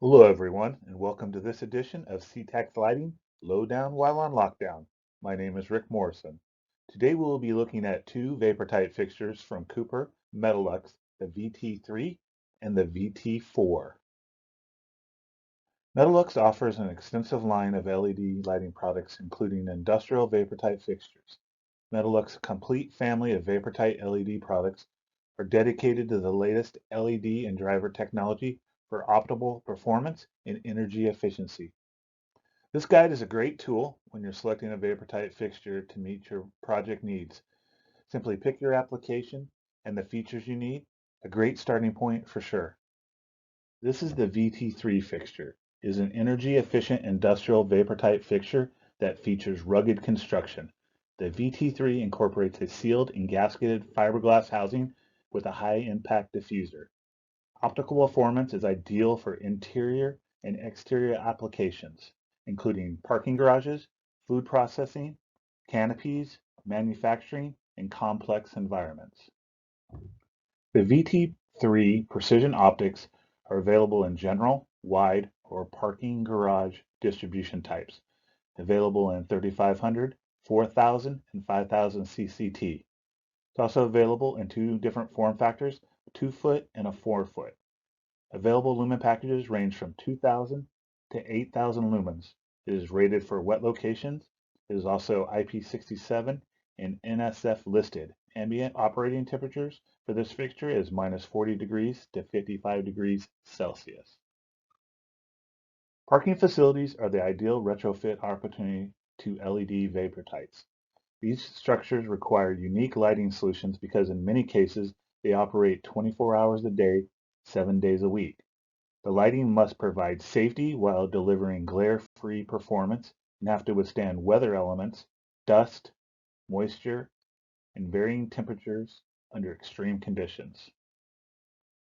Hello everyone, and welcome to this edition of CTAC's Lighting, Lowdown While on Lockdown. My name is Rick Morrison. Today we will be looking at two Vaportite fixtures from Cooper Metalux, the VT3 and the VT4. Metalux offers an extensive line of LED lighting products including industrial Vaportite fixtures. Metalux's complete family of Vaportite LED products are dedicated to the latest LED and driver technology for optimal performance and energy efficiency. This guide is a great tool when you're selecting a Vaportite fixture to meet your project needs. Simply pick your application and the features you need, a great starting point for sure. This is the VT3 fixture. It is an energy-efficient industrial Vaportite fixture that features rugged construction. The VT3 incorporates a sealed and gasketed fiberglass housing with a high-impact diffuser. Optical performance is ideal for interior and exterior applications, including parking garages, food processing, canopies, manufacturing, and complex environments. The VT3 precision optics are available in general, wide, or parking garage distribution types, available in 3500, 4000, and 5000 CCT. It's also available in two different form factors, a 2-foot and a 4-foot. Available lumen packages range from 2000 to 8000 lumens. It is rated for wet locations. It is also IP67 and NSF listed. Ambient operating temperatures for this fixture is -40 degrees to 55 degrees Celsius. Parking facilities are the ideal retrofit opportunity to LED Vaportites. These structures require unique lighting solutions because in many cases they operate 24 hours a day, 7 days a week. The lighting must provide safety while delivering glare-free performance and have to withstand weather elements, dust, moisture, and varying temperatures under extreme conditions.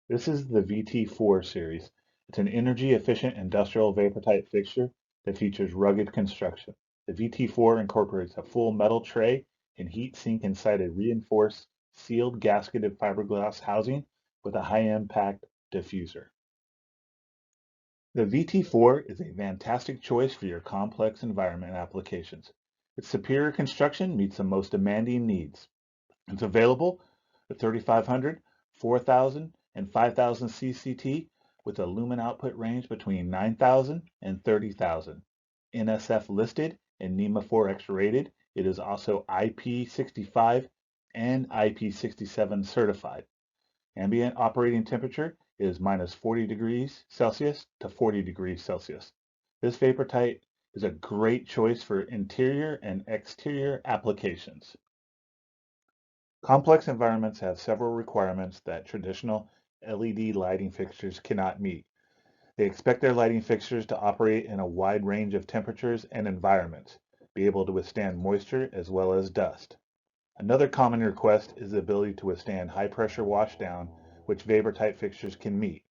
This is the VT4 series. It's an energy-efficient industrial Vaportite fixture that features rugged construction. The VT4 incorporates a full metal tray and heat sink inside a reinforced, sealed gasketed fiberglass housing with a high-impact diffuser. The VT4 is a fantastic choice for your complex environment applications. Its superior construction meets the most demanding needs. It's available at 3500, 4000, and 5000 CCT with a lumen output range between 9000 and 30,000. NSF listed and NEMA 4X rated. It is also IP65 and IP67 certified. Ambient operating temperature is -40 degrees Celsius to 40 degrees Celsius. This Vaportite is a great choice for interior and exterior applications. Complex environments have several requirements that traditional LED lighting fixtures cannot meet. They expect their lighting fixtures to operate in a wide range of temperatures and environments, be able to withstand moisture as well as dust. Another common request is the ability to withstand high-pressure washdown, which Vaportite fixtures can meet.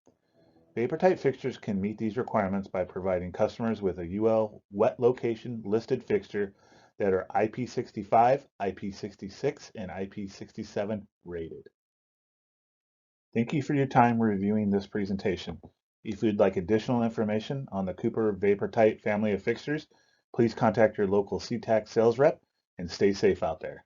Vaportite fixtures can meet these requirements by providing customers with a UL wet location listed fixture that are IP65, IP66, and IP67 rated. Thank you for your time reviewing this presentation. If you'd like additional information on the Cooper Vaportite family of fixtures, please contact your local CTAC sales rep and stay safe out there.